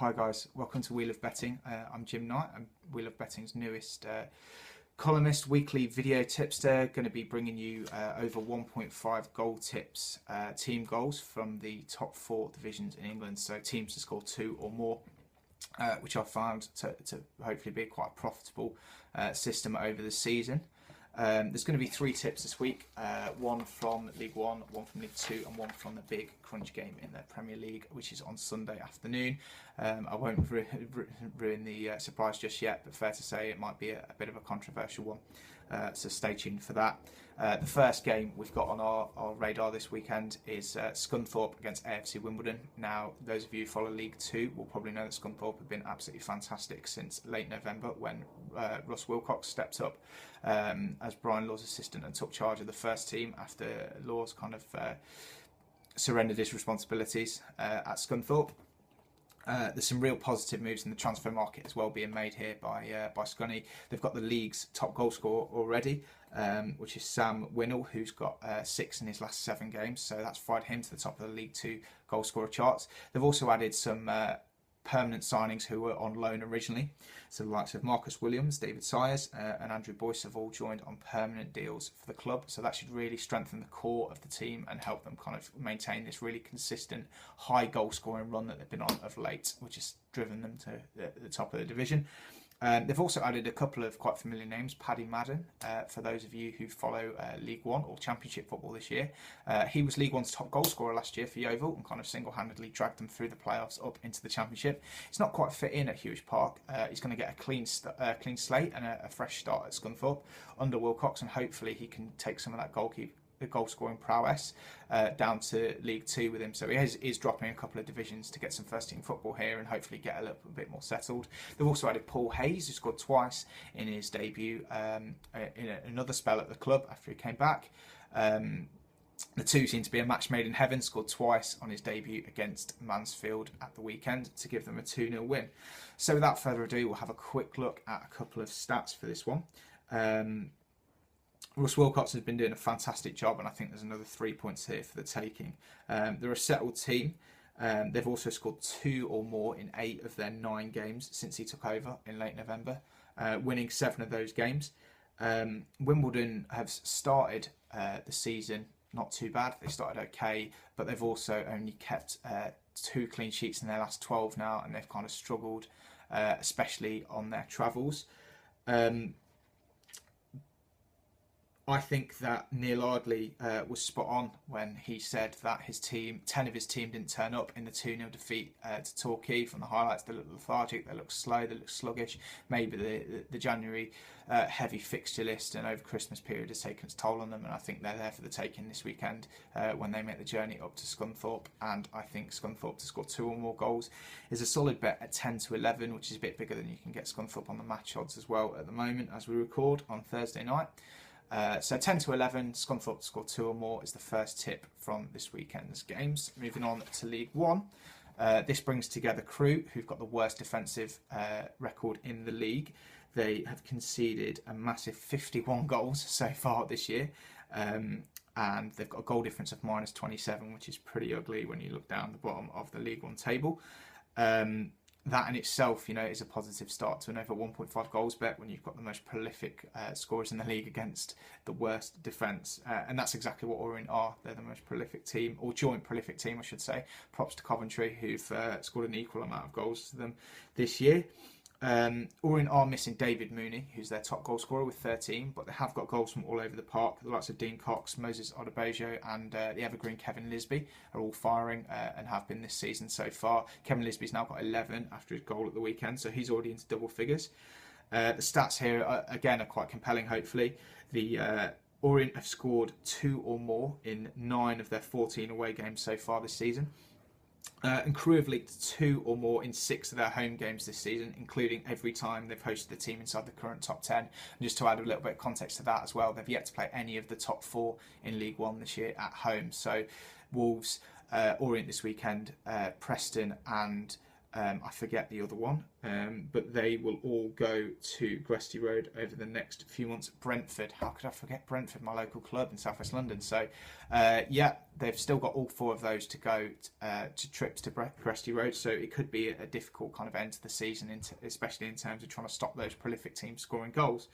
Hi guys, welcome to We Love Betting. I'm Jim Knight. I'm We Love Betting's newest columnist, weekly video tipster. Going to be bringing you over 1.5 goal tips, team goals from the top 4 divisions in England. So teams to score 2 or more, which I found to hopefully be quite a profitable system over the season. There's going to be 3 tips this week, one from League One, one from League Two, and one from the big crunch game in the Premier League, which is on Sunday afternoon. I won't ruin the surprise just yet, but fair to say it might be a bit of a controversial one, so stay tuned for that. The first game we've got on our radar this weekend is Scunthorpe against AFC Wimbledon. Now, those of you who follow League Two will probably know that Scunthorpe have been absolutely fantastic since late November when Russ Wilcox stepped up as Brian Law's assistant and took charge of the first team after Law's kind of surrendered his responsibilities at Scunthorpe. There's some real positive moves in the transfer market as well being made here by Scunny. They've got the league's top goal scorer already, which is Sam Winnell, who's got 6 in his last 7 games. So that's fired him to the top of the League Two goal scorer charts. They've also added some permanent signings who were on loan originally. So the likes of Marcus Williams, David Sayers and Andrew Boyce have all joined on permanent deals for the club. So that should really strengthen the core of the team and help them kind of maintain this really consistent high goal scoring run that they've been on of late, which has driven them to the top of the division. They've also added a couple of quite familiar names. Paddy Madden, for those of you who follow League One or Championship football this year. He was League One's top goal scorer last year for Yeovil and kind of single-handedly dragged them through the playoffs up into the Championship. It's not quite fit in at Huish Park. He's going to get a clean slate and a fresh start at Scunthorpe under Wilcox, and hopefully he can take some of that goal scoring prowess down to League Two with him. So he is dropping a couple of divisions to get some first team football here and hopefully get a little bit more settled. They've also added Paul Hayes, who scored twice in his debut in another spell at the club after he came back. The two seem to be a match made in heaven. Scored twice on his debut against Mansfield at the weekend to give them a 2-0 win. So without further ado, we'll have a quick look at a couple of stats for this one. Russ Wilcox has been doing a fantastic job, and I think there's another 3 points here for the taking. They're a settled team. They've also scored 2 or more in 8 of their 9 games since he took over in late November, winning 7 of those games. Wimbledon have started the season not too bad. They started okay, but they've also only kept 2 clean sheets in their last 12 now, and they've kind of struggled, especially on their travels. I think that Neil Ardley was spot on when he said that 10 of his team didn't turn up in the 2-0 defeat to Torquay. From the highlights, they look lethargic, they look slow, they look sluggish. Maybe the January heavy fixture list and over Christmas period has taken its toll on them, and I think they're there for the taking this weekend when they make the journey up to Scunthorpe. And I think Scunthorpe to score 2 or more goals is a solid bet at 10 to 11, which is a bit bigger than you can get Scunthorpe on the match odds as well at the moment as we record on Thursday night. So 10 to 11, Scunthorpe to score 2 or more is the first tip from this weekend's games. Moving on to League One. This brings together Crewe, who've got the worst defensive record in the league. They have conceded a massive 51 goals so far this year. And they've got a goal difference of minus 27, which is pretty ugly when you look down the bottom of the League One table. That in itself, is a positive start to an over 1.5 goals bet when you've got the most prolific scorers in the league against the worst defence. And that's exactly what Orient are. They're the most prolific team, or joint prolific team, I should say. Props to Coventry, who've scored an equal amount of goals to them this year. Orient are missing David Mooney, who's their top goal scorer with 13, but they have got goals from all over the park. The likes of Dean Cox, Moses Odebejo and the evergreen Kevin Lisby are all firing and have been this season so far. Kevin Lisby's now got 11 after his goal at the weekend, so he's already into double figures. The stats here, again, are quite compelling, hopefully. The Orient have scored 2 or more in 9 of their 14 away games so far this season. And Crewe have leaked 2 or more in 6 of their home games this season, including every time they've hosted the team inside the current top 10. And just to add a little bit of context to that as well, they've yet to play any of the top 4 in League One this year at home. So Wolves, Orient this weekend, Preston and I forget the other one, but they will all go to Gresty Road over the next few months. Brentford, how could I forget Brentford, my local club in South West London? So, yeah, they've still got all 4 of those to go to trips to Gresty Road. So it could be a difficult kind of end to the season, especially in terms of trying to stop those prolific teams scoring goals.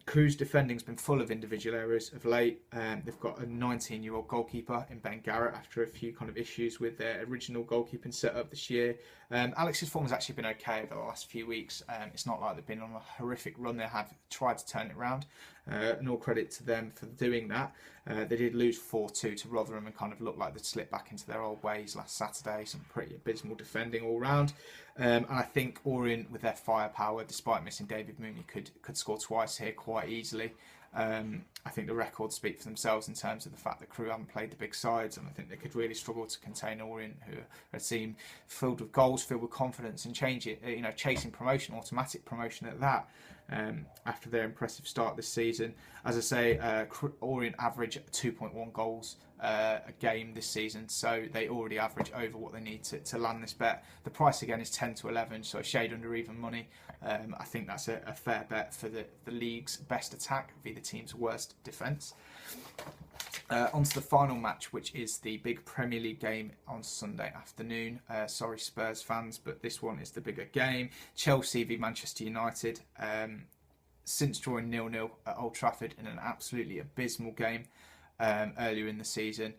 Crewe's defending's been full of individual errors of late. They've got a 19-year-old goalkeeper in Ben Garrett after a few kind of issues with their original goalkeeping setup this year. Alex's form has actually been okay over the last few weeks. It's not like they've been on a horrific run. They have tried to turn it around, and all credit to them for doing that. They did lose 4-2 to Rotherham and kind of looked like they'd slipped back into their old ways last Saturday. Some pretty abysmal defending all round. And I think Orient, with their firepower, despite missing David Mooney, could score twice here quite easily. I think the records speak for themselves in terms of the fact that Crewe haven't played the big sides, and I think they could really struggle to contain Orient, who are a team filled with goals, filled with confidence, and chasing promotion, automatic promotion at that. After their impressive start this season, as I say, Orient average 2.1 goals a game this season, so they already average over what they need to land this bet. The price again is 10 to 11, so a shade under even money. I think that's a fair bet for the league's best attack v the team's worst defence. On to the final match, which is the big Premier League game on Sunday afternoon. Sorry Spurs fans, but this one is the bigger game. Chelsea v Manchester United. Since drawing 0-0 at Old Trafford in an absolutely abysmal game earlier in the season,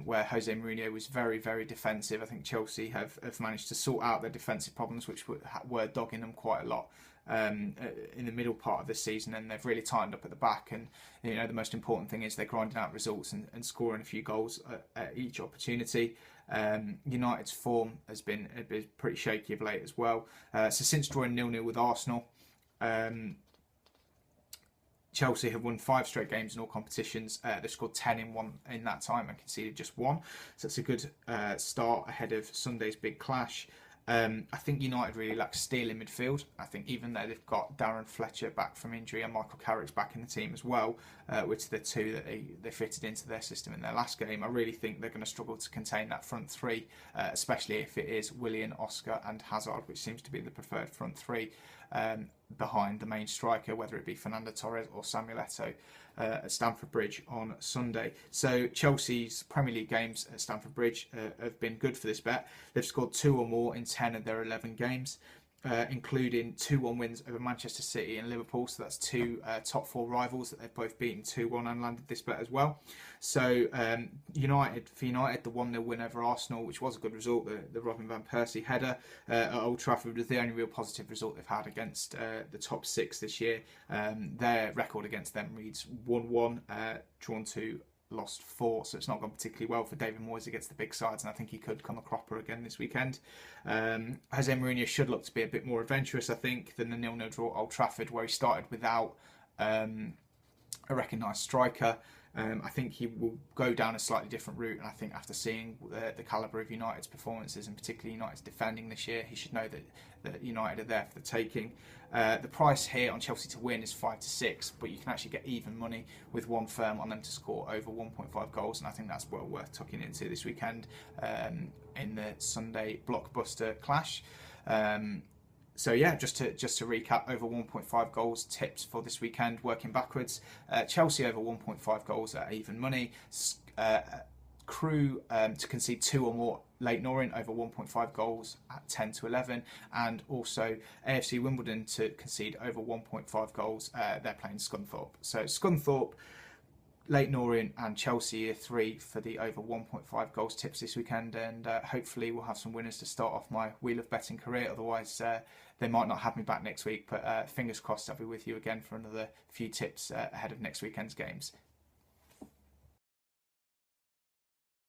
where Jose Mourinho was very, very defensive. I think Chelsea have managed to sort out their defensive problems, which were dogging them quite a lot in the middle part of the season, and they've really tightened up at the back. And the most important thing is they're grinding out results and scoring a few goals at each opportunity. United's form has been pretty shaky of late as well. So since drawing 0-0 with Arsenal, Chelsea have won 5 straight games in all competitions. They've scored 10 in that time and conceded just 1. So it's a good start ahead of Sunday's big clash. I think United really lack steel in midfield. I think even though they've got Darren Fletcher back from injury and Michael Carrick's back in the team as well, which are the 2 that they fitted into their system in their last game, I really think they're going to struggle to contain that front 3, especially if it is Willian, Oscar and Hazard, which seems to be the preferred front 3 behind the main striker, whether it be Fernando Torres or Samuel Eto'o at Stamford Bridge on Sunday. So Chelsea's Premier League games at Stamford Bridge have been good for this bet. They've scored 2 or more in 10 of their 11 games, including 2-1 wins over Manchester City and Liverpool. So that's 2 top 4 rivals that they've both beaten 2-1 and landed this bet as well. So United, the 1-0 win over Arsenal, which was a good result, the Robin van Persie header at Old Trafford, was the only real positive result they've had against the top 6 this year. Their record against them reads 1-1, drawn 2, lost 4, so it's not gone particularly well for David Moyes against the big sides, and I think he could come a cropper again this weekend. Jose Mourinho should look to be a bit more adventurous, I think, than the 0-0 draw at Old Trafford, where he started without a recognised striker. I think he will go down a slightly different route, and I think after seeing the calibre of United's performances, and particularly United's defending this year, he should know that United are there for the taking. The price here on Chelsea to win is 5 to 6, but you can actually get even money with one firm on them to score over 1.5 goals, and I think that's well worth tucking into this weekend in the Sunday blockbuster clash. So yeah, just to recap, over 1.5 goals tips for this weekend, working backwards. Chelsea over 1.5 goals at even money. Crewe to concede 2 or more Leyton Orient over 1.5 goals at 10 to 11, and also AFC Wimbledon to concede over 1.5 goals. They're playing Scunthorpe. So Scunthorpe, Leyton Orient and Chelsea are 3 for the over 1.5 goals tips this weekend, and hopefully we'll have some winners to start off my Wheel of Betting career. Otherwise they might not have me back next week, but fingers crossed I'll be with you again for another few tips ahead of next weekend's games.